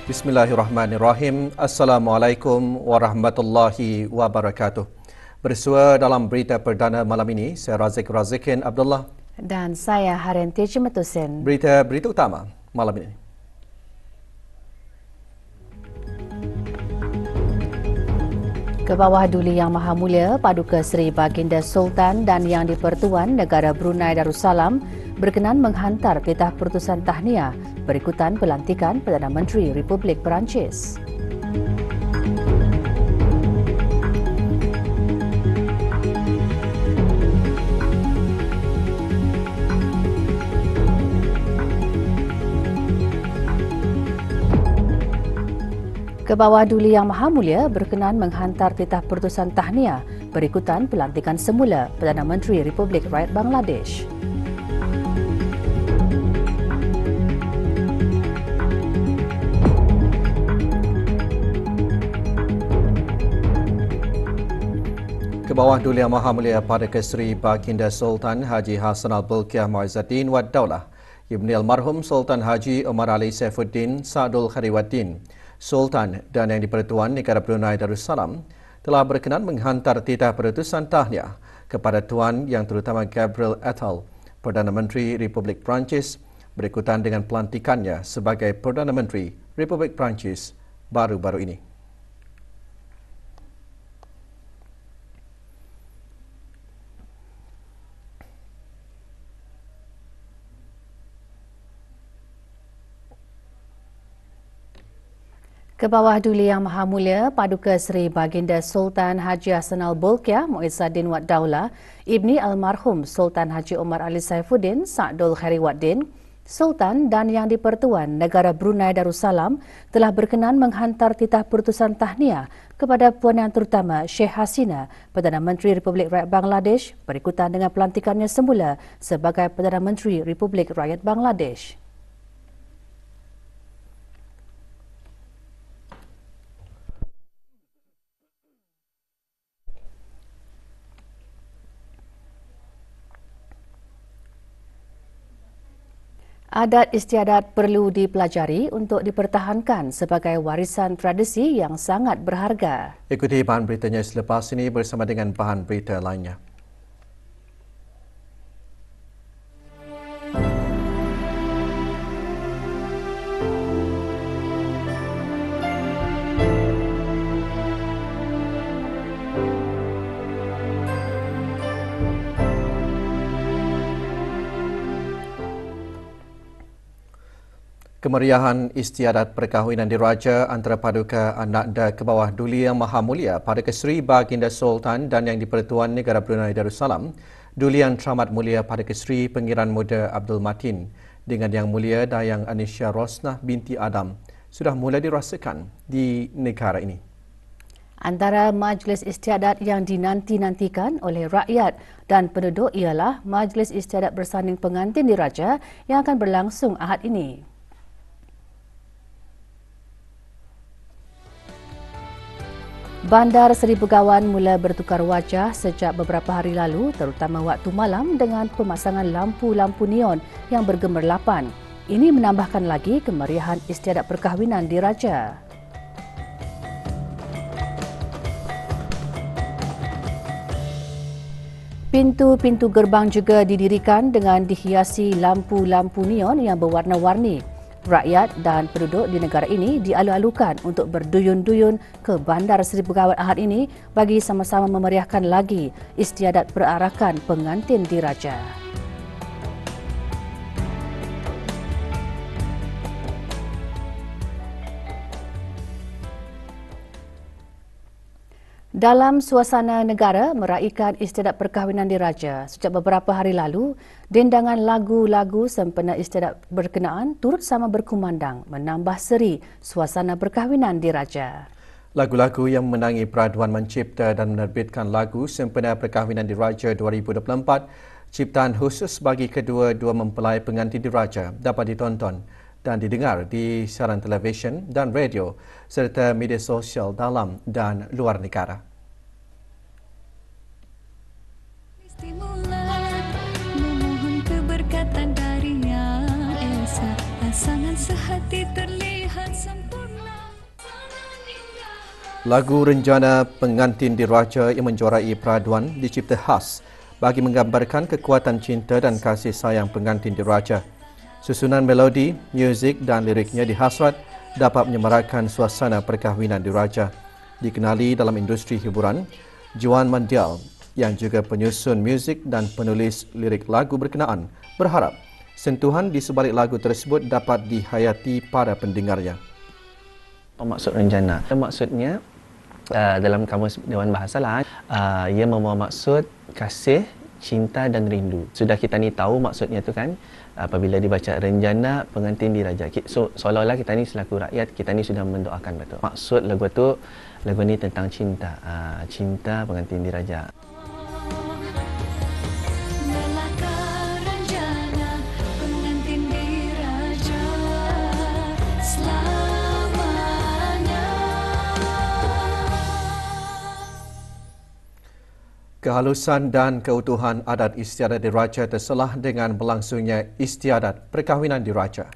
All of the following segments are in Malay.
Bismillahirrahmanirrahim. Assalamualaikum warahmatullahi wabarakatuh. Bersua dalam berita perdana malam ini, saya Razikin Abdullah. Dan saya Harenti Cimatusin. Berita utama malam ini. Ke bawah Duli Yang Maha Mulia Paduka Seri Baginda Sultan dan Yang di-Pertuan Negara Brunei Darussalam berkenan menghantar titah putusan tahniah berikutan pelantikan Perdana Menteri Republik Perancis. Ke bawah Duli Yang Maha Mulia berkenan menghantar titah putusan tahniah berikutan pelantikan semula Perdana Menteri Republik Rakyat Bangladesh. Ke bawah Duli Yang Maha Mulia Paduka Seri Baginda Sultan Haji Hassanal Bolkiah Muizzuddin Wad Daulah, Ibni Almarhum Sultan Haji Omar Ali Saifuddin Sa'dul Khairuddin, Sultan dan Yang di-Pertuan Negara Brunei Darussalam telah berkenan menghantar titah putusan tahniah kepada Tuan Yang Terutama Gabriel Attal, Perdana Menteri Republik Perancis, berikutan dengan pelantikannya sebagai Perdana Menteri Republik Perancis baru-baru ini. Ke bawah Duli Yang Maha Mulia Paduka Seri Baginda Sultan Haji Hassanal Bolkiah Muizzuddin Wad Daulah, Ibni Almarhum Sultan Haji Omar Ali Saifuddin Sa'dul Khairuddin, Sultan dan Yang di-Pertuan Negara Brunei Darussalam telah berkenan menghantar titah putusan tahniah kepada Puan Yang Terutama Sheikh Hasina, Perdana Menteri Republik Rakyat Bangladesh, berikutan dengan pelantikannya semula sebagai Perdana Menteri Republik Rakyat Bangladesh. Adat istiadat perlu dipelajari untuk dipertahankan sebagai warisan tradisi yang sangat berharga. Ikuti bahan beritanya selepas ini bersama dengan bahan berita lainnya. Kemeriahan istiadat perkahwinan diraja antara Paduka Anakda ke bawah Duli Yang Maha Mulia Paduka Seri Baginda Sultan dan Yang di-Pertuan Negara Brunei Darussalam, Duli Yang Teramat Mulia Paduka Seri Pengiran Muda Abdul Matin dengan Yang Mulia Dayang Anisha Rosnah binti Adam sudah mula dirasakan di negara ini. Antara majlis istiadat yang dinanti-nantikan oleh rakyat dan penduduk ialah Majlis Istiadat Bersanding Pengantin Diraja yang akan berlangsung Ahad ini. Bandar Seri Begawan mula bertukar wajah sejak beberapa hari lalu, terutama waktu malam dengan pemasangan lampu-lampu neon yang bergemerlapan. Ini menambahkan lagi kemeriahan istiadat perkahwinan diraja. Pintu-pintu gerbang juga didirikan dengan dihiasi lampu-lampu neon yang berwarna-warni. Rakyat dan penduduk di negara ini dialu-alukan untuk berduyun-duyun ke Bandar Seri Begawan Ahad ini bagi sama-sama memeriahkan lagi istiadat perarakan pengantin diraja. Dalam suasana negara meraihkan istiadat perkahwinan diraja, sejak beberapa hari lalu, dendangan lagu-lagu sempena istiadat berkenaan turut sama berkumandang menambah seri suasana perkahwinan diraja. Lagu-lagu yang menangi peraduan mencipta dan menerbitkan lagu sempena perkahwinan diraja 2024, ciptaan khusus bagi kedua-dua mempelai pengantin diraja dapat ditonton dan didengar di siaran televisyen dan radio serta media sosial dalam dan luar negara. Memohon keberkatan dari Yang Esa, pasangan sehati terlihat sempurna. Lagu Renjana Pengantin Diraja yang menjuarai peraduan dicipta khas bagi menggambarkan kekuatan cinta dan kasih sayang pengantin diraja. Susunan melodi, muzik dan liriknya dihasrat dapat menyemarakan suasana perkahwinan diraja. Dikenali dalam industri hiburan, Juan Mandial yang juga penyusun muzik dan penulis lirik lagu berkenaan berharap sentuhan di sebalik lagu tersebut dapat dihayati para pendengarnya. Maksud Renjana, maksudnya dalam Kamus Dewan Bahasa lah, ia membawa maksud kasih, cinta dan rindu. Sudah kita ni tahu maksudnya tu kan, apabila dibaca Renjana Pengantin Diraja. So seolah-olah kita ni selaku rakyat, kita ni sudah mendoakan betul. Maksud lagu tu, lagu ni tentang cinta, cinta pengantin diraja. Kehalusan dan keutuhan adat istiadat diraja terselah dengan berlangsungnya istiadat perkahwinan diraja.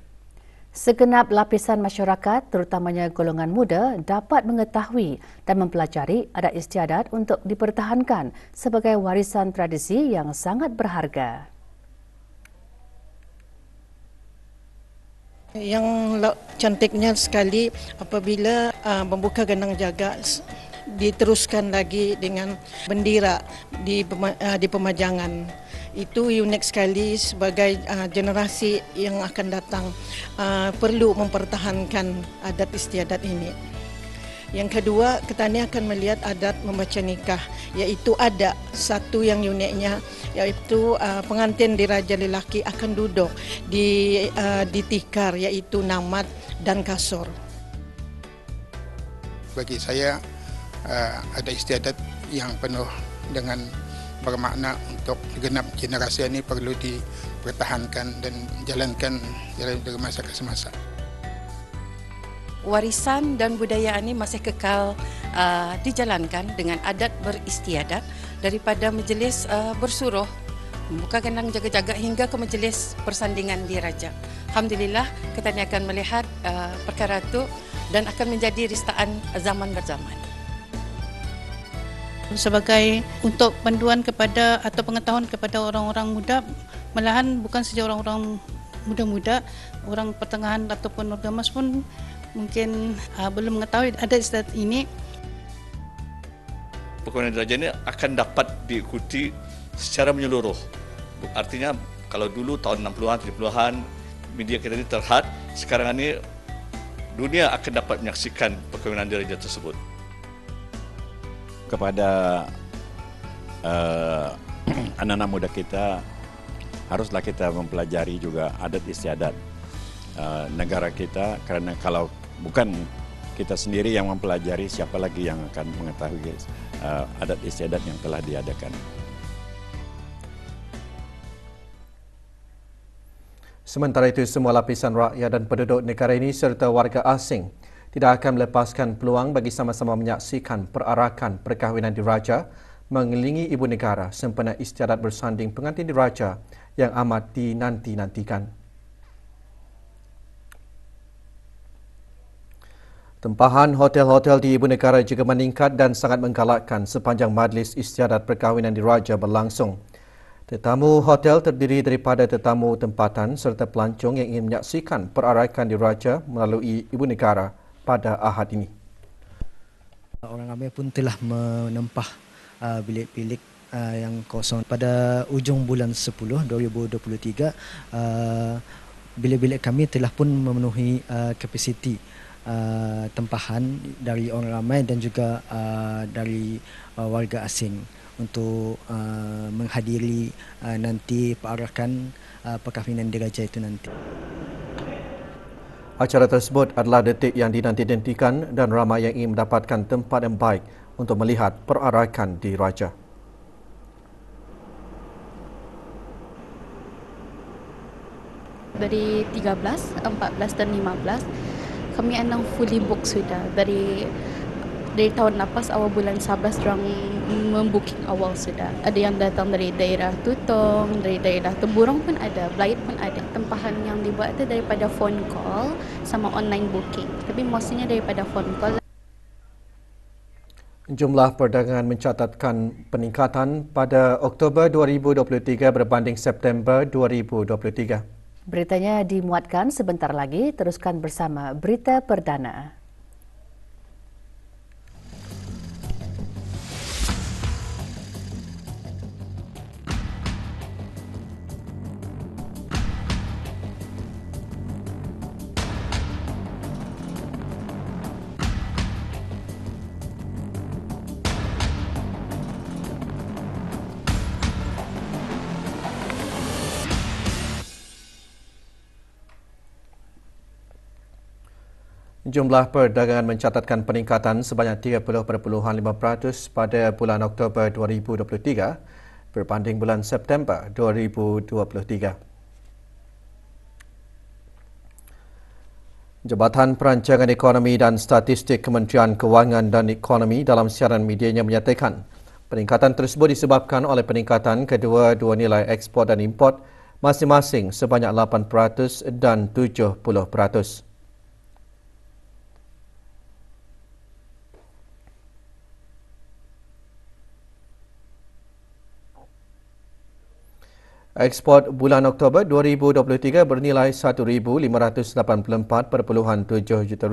Segenap lapisan masyarakat, terutamanya golongan muda, dapat mengetahui dan mempelajari adat istiadat untuk dipertahankan sebagai warisan tradisi yang sangat berharga. Yang cantiknya sekali apabila membuka gendang jaga diteruskan lagi dengan bendera di pemajangan. Itu unik sekali sebagai generasi yang akan datang perlu mempertahankan adat istiadat ini. Yang kedua, kita ni akan melihat adat membaca nikah, iaitu ada satu yang uniknya, iaitu pengantin diraja lelaki akan duduk di tikar, iaitu namat dan kasur. Bagi saya, ada istiadat yang penuh dengan bermakna untuk segenap generasi ini perlu dipertahankan dan jalankan dari masa ke semasa. Warisan dan budaya ini masih kekal dijalankan dengan adat beristiadat daripada majlis bersuruh, membuka gendang jaga-jaga hingga ke majlis persandingan diraja. Alhamdulillah, kita ni akan melihat perkara itu dan akan menjadi ristaan zaman berzaman. Sebagai untuk panduan kepada atau pengetahuan kepada orang-orang muda, malahan bukan saja orang-orang muda-muda, orang pertengahan ataupun warga emas pun mungkin belum mengetahui ada istiadat ini. Perkahwinan diraja ini akan dapat diikuti secara menyeluruh. Artinya kalau dulu tahun 60-an, 70-an media kita ini terhad, sekarang ini dunia akan dapat menyaksikan perkahwinan diraja tersebut. Kepada anak-anak muda kita, haruslah kita mempelajari juga adat istiadat negara kita, kerana kalau bukan kita sendiri yang mempelajari, siapa lagi yang akan mengetahui adat istiadat yang telah diadakan. Sementara itu, semua lapisan rakyat dan penduduk negara ini serta warga asing tidak akan melepaskan peluang bagi sama-sama menyaksikan perarakan perkahwinan diraja mengelilingi ibu negara sempena istiadat bersanding pengantin diraja yang amat dinanti-nantikan. Tempahan hotel-hotel di ibu negara juga meningkat dan sangat menggalakkan sepanjang majlis istiadat perkahwinan diraja berlangsung. Tetamu hotel terdiri daripada tetamu tempatan serta pelancong yang ingin menyaksikan perarakan diraja melalui ibu negara pada Ahad ini. Orang ramai pun telah menempah bilik-bilik yang kosong. Pada ujung bulan 10 2023, bilik-bilik kami telah pun memenuhi kapasiti tempahan dari orang ramai dan juga dari warga asing untuk menghadiri nanti perarakan perkahwinan diraja itu nanti. Acara tersebut adalah detik yang dinanti-nantikan dan ramai yang ingin mendapatkan tempat yang baik untuk melihat perarakan diraja. Dari 13, 14 dan 15 kami anak fully book sudah. Dari tahun lepas awal bulan 11 orang membooking awal sudah. Ada yang datang dari daerah Tutong, dari daerah Temburong pun ada, Belaid pun ada. Tempahan yang dibuat itu daripada phone call sama online booking. Tapi mostly daripada phone call. Jumlah perdagangan mencatatkan peningkatan pada Oktober 2023 berbanding September 2023. Beritanya dimuatkan sebentar lagi. Teruskan bersama Berita Perdana. Jumlah perdagangan mencatatkan peningkatan sebanyak 30.5% pada bulan Oktober 2023 berbanding bulan September 2023. Jabatan Perancangan Ekonomi dan Statistik Kementerian Kewangan dan Ekonomi dalam siaran medianya menyatakan peningkatan tersebut disebabkan oleh peningkatan kedua-dua nilai ekspor dan import masing-masing sebanyak 8% dan 70%. Ekspor bulan Oktober 2023 bernilai RM1,584.7 juta.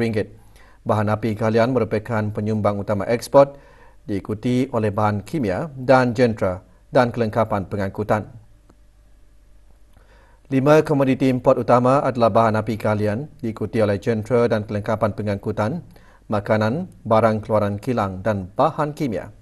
Bahan api galian merupakan penyumbang utama ekspor, diikuti oleh bahan kimia dan jentera dan kelengkapan pengangkutan. 5 komoditi import utama adalah bahan api galian, diikuti oleh jentera dan kelengkapan pengangkutan, makanan, barang keluaran kilang dan bahan kimia.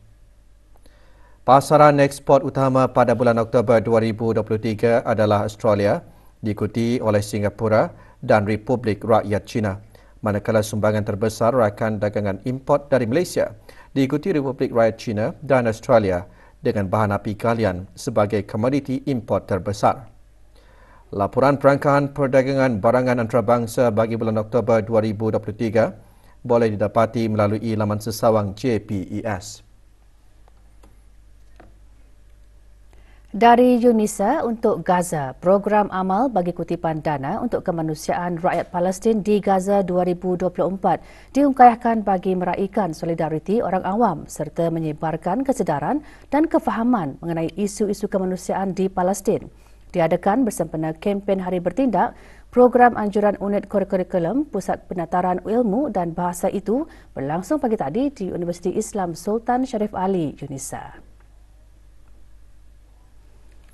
Pasaran ekspor utama pada bulan Oktober 2023 adalah Australia, diikuti oleh Singapura dan Republik Rakyat China. Manakala sumbangan terbesar rakan dagangan import dari Malaysia, diikuti Republik Rakyat China dan Australia dengan bahan api galian sebagai komoditi import terbesar. Laporan perangkaan perdagangan barangan antarabangsa bagi bulan Oktober 2023 boleh didapati melalui laman sesawang JPES. Dari UNISA untuk Gaza, program amal bagi kutipan dana untuk kemanusiaan rakyat Palestin di Gaza 2024 diungkayahkan bagi meraihkan solidariti orang awam serta menyebarkan kesedaran dan kefahaman mengenai isu-isu kemanusiaan di Palestin. Diadakan bersempena kempen Hari Bertindak, program anjuran unit kurikulum Pusat Penataran Ilmu dan Bahasa itu berlangsung pagi tadi di Universiti Islam Sultan Sharif Ali, UNISA.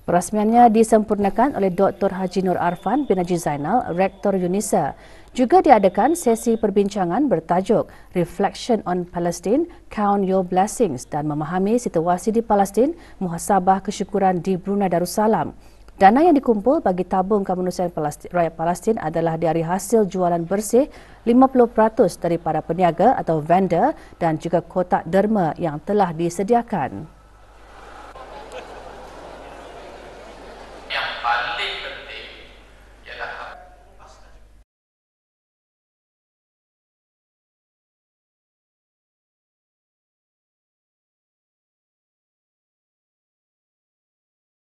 Perasmiannya disempurnakan oleh Dr. Haji Nur Arfan bin Haji Zainal, Rektor UNISA. Juga diadakan sesi perbincangan bertajuk Reflection on Palestine, Count Your Blessings dan memahami situasi di Palestin, muhasabah kesyukuran di Brunei Darussalam. Dana yang dikumpul bagi tabung kemanusiaan rakyat Palestin adalah dari hasil jualan bersih 50% daripada peniaga atau vendor dan juga kotak derma yang telah disediakan.